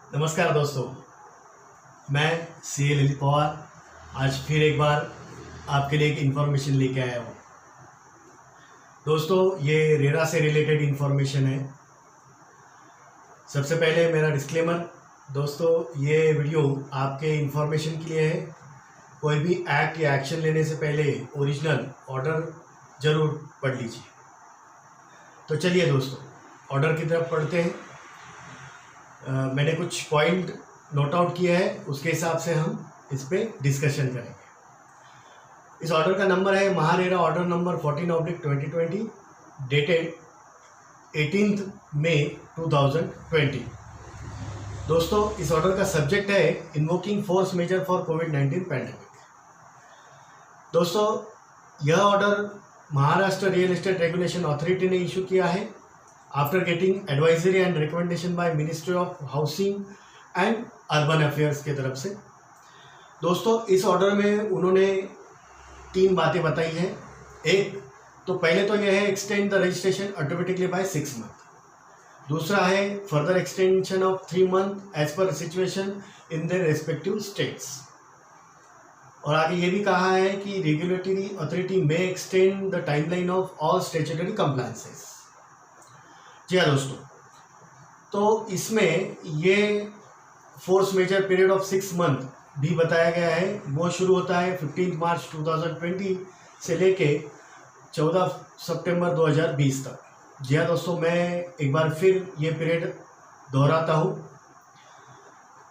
नमस्कार दोस्तों, मैं सी ललित पवार आज फिर एक बार आपके लिए एक इन्फॉर्मेशन लेके आया हूँ। दोस्तों, ये रेरा से रिलेटेड इन्फॉर्मेशन है। सबसे पहले मेरा डिस्क्लेमर, दोस्तों ये वीडियो आपके इन्फॉर्मेशन के लिए है। कोई भी एक्ट या एक्शन लेने से पहले ओरिजिनल ऑर्डर ज़रूर पढ़ लीजिए। तो चलिए दोस्तों, ऑर्डर की तरफ पढ़ते हैं। मैंने कुछ पॉइंट नोट आउट किया है, उसके हिसाब से हम इस पर डिस्कशन करेंगे। इस ऑर्डर का नंबर है महारेरा ऑर्डर नंबर 14/2020 डेटेड 18 मई 2020। दोस्तों, इस ऑर्डर का सब्जेक्ट है इन्वोकिंग फोर्स मेजर फॉर कोविड-19 पैंडेमिक। दोस्तों, यह order Maharashtra real estate regulation authority ने इशू किया है after getting advisory and recommendation by ministry of housing and urban affairs के तरफ से। दोस्तों, इस ऑर्डर में उन्होंने 3 बातें बताई हैं। एक तो पहले तो यह है extend the registration automatically by 6 month. दूसरा है further extension of 3 month as per situation in their respective states. और आगे ये भी कहा है कि रेगुलेटरी अथॉरिटी में extend the timeline of all statutory compliances. जी हाँ दोस्तों, तो इसमें ये force majeure period of 6 month भी बताया गया है। वो शुरू होता है 15 मार्च 2020 से लेके 14 सितंबर 2020 तक। जी हाँ दोस्तों, मैं एक बार फिर ये पीरियड दोहराता हूँ,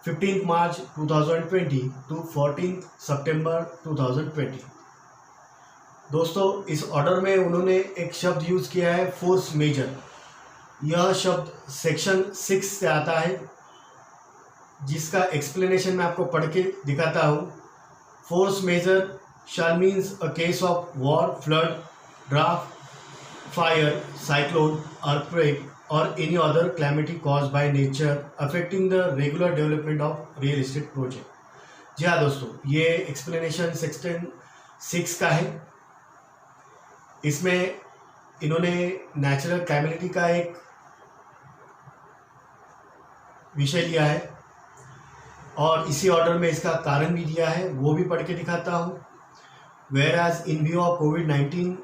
15 मार्च 2020 टू 14 सितंबर 2020। दोस्तों, इस ऑर्डर में उन्होंने एक शब्द यूज़ किया है फोर्स मेजर। यह शब्द सेक्शन 6 से आता है, जिसका एक्सप्लेनेशन मैं आपको पढ़ के दिखाता हूँ। Force majeure shall means a case of war, flood, drought, fire, cyclone, earthquake और any other calamity caused by nature affecting the regular development of real estate project. जी हाँ दोस्तों, ये एक्सप्लेनेशन सेक्शन 6 का है। इसमें इन्होंने नेचुरल कैलेमिटी का एक विषय लिया है और इसी ऑर्डर में इसका कारण भी दिया है, वो भी पढ़ के दिखाता हूँ। Whereas in view of कोविड-19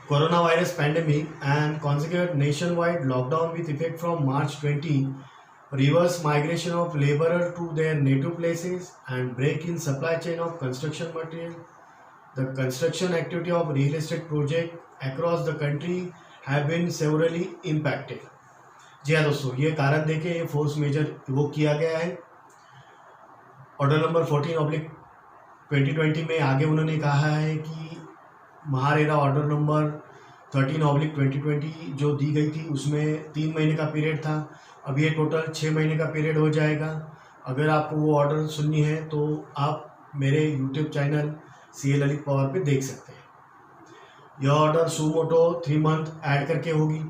corona virus pandemic and consequent nationwide lockdown with effect from March 20, reverse migration of laborer to their native places and break in supply chain of construction material, the construction activity of real estate project across the country have been severely impacted। जी हाँ दोस्तों, ये कारण देके ये force major वो किया गया है। ऑर्डर नंबर 14/2020 में आगे उन्होंने कहा है कि महारेरा ऑर्डर नंबर 13/2020 जो दी गई थी उसमें 3 महीने का पीरियड था। अब ये टोटल 6 महीने का पीरियड हो जाएगा। अगर आपको वो ऑर्डर सुननी है तो आप मेरे YouTube channel C Lalit Pawar पे देख सकते हैं। यह ऑर्डर सुमोटो 3 मंथ ऐड करके होगी।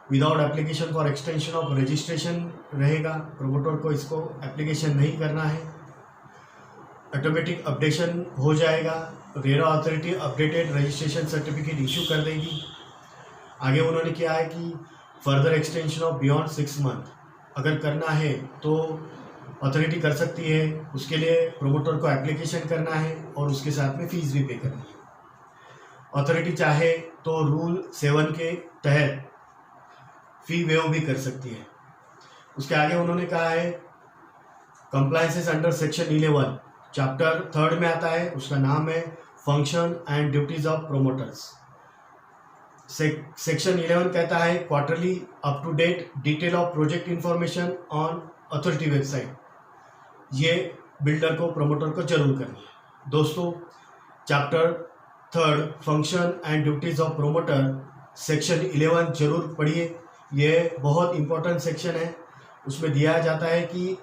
Without application for extension of registration रहेगा, प्रोमोटर को इसको एप्लीकेशन नहीं करना है। ऑटोमेटिक अपडेशन हो जाएगा, RERA authority updated registration certificate issue कर देगी। आगे उन्होंने किया है कि further extension of beyond 6 month अगर करना है तो अथॉरिटी कर सकती है। उसके लिए प्रोमोटर को एप्लीकेशन करना है और उसके साथ में फीस भी पे करनी है। अथॉरिटी चाहे तो रूल 7 के तहत फी वेव भी कर सकती है। उसके आगे उन्होंने कहा है कंप्लायंसेस अंडर सेक्शन 11 चैप्टर 3 में आता है, उसका नाम है function and duties of promoters. Section 11 कहता है quarterly up to date detail of project information on authority website. ये बिल्डर को, प्रोमोटर को जरूर करनी है। दोस्तों, chapter 3 function and duties of promoter section 11 जरूर पढ़िए। ये बहुत इंपॉर्टेंट सेक्शन है। उसमें दिया जाता है कि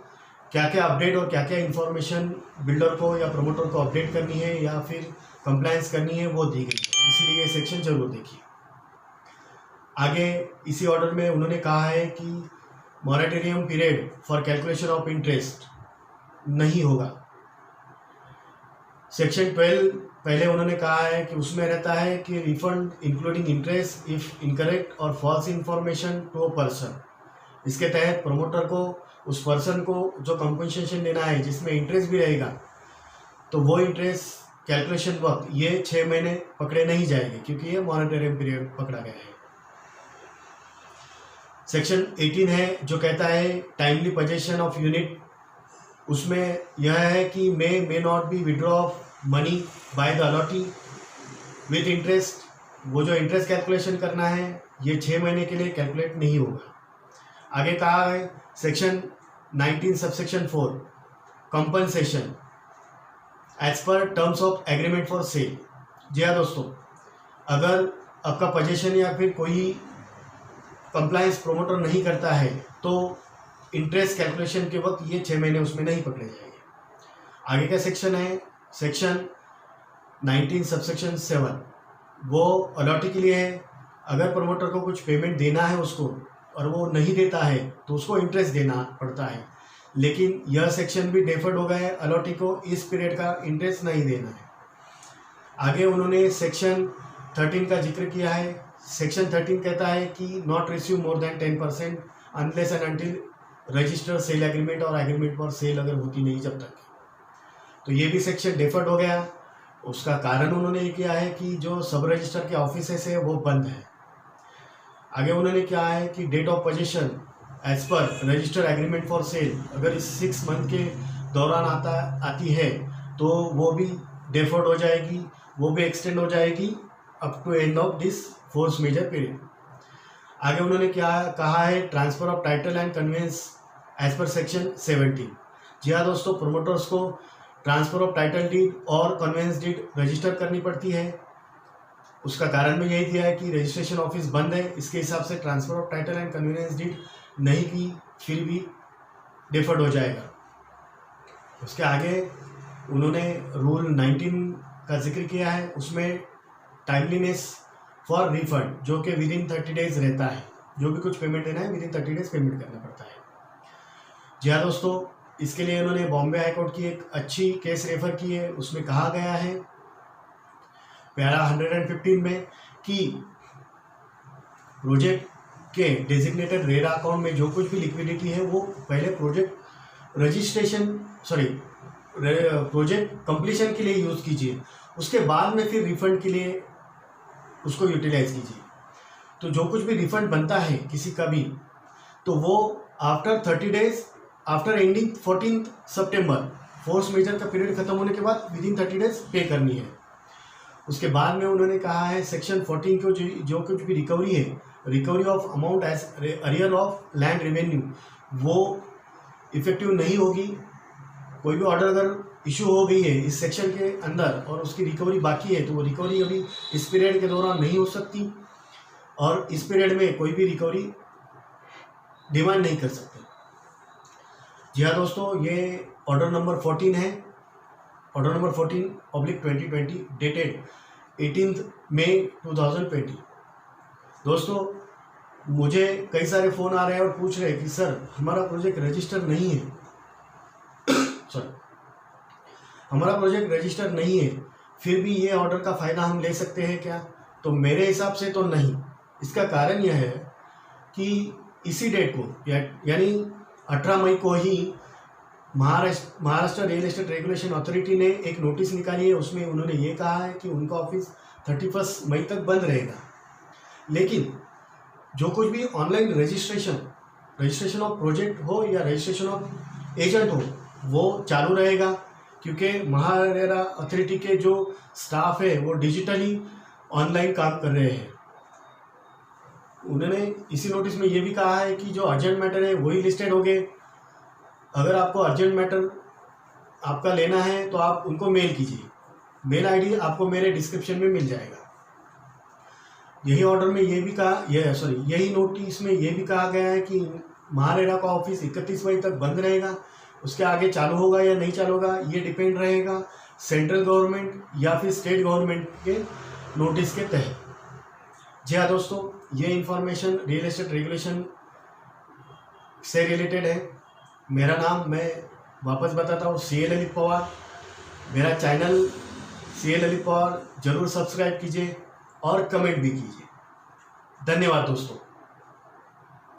क्या क्या अपडेट और क्या क्या इन्फॉर्मेशन बिल्डर को या प्रोमोटर को अपडेट करनी है या फिर कंप्लायंस करनी है, वो दी गई है। इसलिए ये सेक्शन जरूर देखिए। आगे इसी ऑर्डर में उन्होंने कहा है कि moratorium period for calculation of interest नहीं होगा। सेक्शन 12 पहले उन्होंने कहा है कि उसमें रहता है कि refund including interest if incorrect और false information to a person इसके तहत प्रमोटर को उस पर्सन को जो कंपनसेशन देना है जिसमें इंटरेस्ट भी रहेगा, तो वो इंटरेस्ट कैलकुलेशन वक्त ये 6 महीने पकड़े नहीं जाएंगे क्योंकि ये मॉनिटरिंग पीरियड पकड़ा गया है। सेक्शन 18 है जो कहता है टाइमली पोजेशन ऑफ यूनिट। उसमें यह है कि may not be withdraw of money by the allottee with interest. वो जो इंटरेस्ट कैलकुलेशन करना है ये 6 महीने के लिए कैलकुलेट नहीं होगा। आगे कहा है section 19 subsection 4 compensation as per terms of agreement for sale. जी हाँ दोस्तों, अगर आपका पोजीशन या फिर कोई कंप्लायंस प्रमोटर नहीं करता है तो इंटरेस्ट कैलकुलेशन के वक्त ये 6 महीने उसमें नहीं पकड़े जाएंगे। आगे का सेक्शन है सेक्शन 19 सबसेक्शन 7, वो अलॉटी के लिए है। अगर प्रमोटर को कुछ पेमेंट देना है उसको और वो नहीं देता है तो उसको इंटरेस्ट देना पड़ता है, लेकिन यह सेक्शन भी डेफर्ड हो गया है, अलॉटी को इस पीरियड का इंटरेस्ट नहीं देना है। आगे उन्होंने सेक्शन 13 का जिक्र किया है। सेक्शन 13 कहता है कि not receive more than 10% unless and until register sale agreement और एग्रीमेंट फॉर सेल अगर होती नहीं जब तक, तो ये भी सेक्शन डेफर्ड हो गया। उसका कारण उन्होंने ये किया है कि जो सब रजिस्टर के ऑफिसेस है वो बंद है। आगे उन्होंने क्या है कि date of possession as per register agreement for sale अगर इस 6 मंथ के दौरान आती है तो वो भी डेफर्ड हो जाएगी, वो भी एक्सटेंड हो जाएगी up to end of this force majeure period. आगे उन्होंने क्या कहा है transfer of title and conveyance as per section 17। जी हाँ दोस्तों, प्रोमोटर्स को ट्रांसफर ऑफ टाइटल डीड और कन्वेंस डीड रजिस्टर करनी पड़ती है। उसका कारण भी यही दिया है कि रजिस्ट्रेशन ऑफिस बंद है, इसके हिसाब से transfer of title and conveyance deed नहीं की फिर भी डेफर्ड हो जाएगा। उसके आगे उन्होंने रूल 19 का जिक्र किया है। उसमें टाइमलीनेस फॉर रिफंड जो कि विद इन 30 डेज रहता है, जो भी कुछ पेमेंट देना है विद इन 30 डेज पेमेंट करना पड़ता है। जी हाँ दोस्तों, इसके लिए इन्होंने बॉम्बे हाईकोर्ट की एक अच्छी केस रेफर की है। उसमें कहा गया है पैरा 115 में कि प्रोजेक्ट के डेजिग्नेटेड रेरा अकाउंट में जो कुछ भी लिक्विडिटी है वो पहले प्रोजेक्ट कंप्लीशन के लिए यूज़ कीजिए, उसके बाद में फिर रिफंड के लिए उसको यूटिलाइज कीजिए। तो जो कुछ भी रिफंड बनता है किसी का भी, तो वो आफ्टर 30 डेज आफ्टर एंडिंग 14 सितंबर फोर्स मेजर का पीरियड खत्म होने के बाद विद इन 30 डेज पे करनी है। उसके बाद में उन्होंने कहा है सेक्शन 14 को जो कुछ भी रिकवरी है, recovery of amount as arrear of land revenue, वो इफेक्टिव नहीं होगी। कोई भी ऑर्डर अगर इशू हो गई है इस सेक्शन के अंदर और उसकी रिकवरी बाकी है तो वो रिकवरी अभी इस पीरियड के दौरान नहीं हो सकती और इस पीरियड में कोई भी रिकवरी डिमांड नहीं कर सकते। जी हाँ दोस्तों, ये ऑर्डर नंबर 14 है, ऑर्डर नंबर 14/2020 डेटेड 18 मई 2020। दोस्तों, मुझे कई सारे फ़ोन आ रहे हैं और पूछ रहे हैं कि सर हमारा प्रोजेक्ट रजिस्टर नहीं है हमारा प्रोजेक्ट रजिस्टर नहीं है, फिर भी ये ऑर्डर का फ़ायदा हम ले सकते हैं क्या? तो मेरे हिसाब से तो नहीं। इसका कारण यह है कि इसी डेट को यानी 18 मई को ही Maharashtra real estate regulation authority ने एक नोटिस निकाली है। उसमें उन्होंने ये कहा है कि उनका ऑफिस 31 मई तक बंद रहेगा, लेकिन जो कुछ भी ऑनलाइन रजिस्ट्रेशन ऑफ प्रोजेक्ट हो या रजिस्ट्रेशन ऑफ एजेंट हो वो चालू रहेगा, क्योंकि महारेरा अथॉरिटी के जो स्टाफ है वो डिजिटली ऑनलाइन काम कर रहे हैं। उन्होंने इसी नोटिस में ये भी कहा है कि जो अर्जेंट मैटर है वही लिस्टेड हो गए। अगर आपको अर्जेंट मैटर आपका लेना है तो आप उनको मेल कीजिए, मेल आईडी आपको मेरे डिस्क्रिप्शन में मिल जाएगा। यही ऑर्डर में ये भी कहा यही नोटिस में ये भी कहा गया है कि महारेरा का ऑफिस 31 मई तक बंद रहेगा। उसके आगे चालू होगा या नहीं चालू होगा ये डिपेंड रहेगा सेंट्रल गवर्नमेंट या फिर स्टेट गवर्नमेंट के नोटिस के तहत। जी हाँ दोस्तों, ये इंफॉर्मेशन रियल एस्टेट रेगुलेशन से रिलेटेड है। मेरा नाम मैं वापस बताता हूँ CA ललित पवार। मेरा चैनल CA ललित पवार जरूर सब्सक्राइब कीजिए और कमेंट भी कीजिए। धन्यवाद दोस्तों।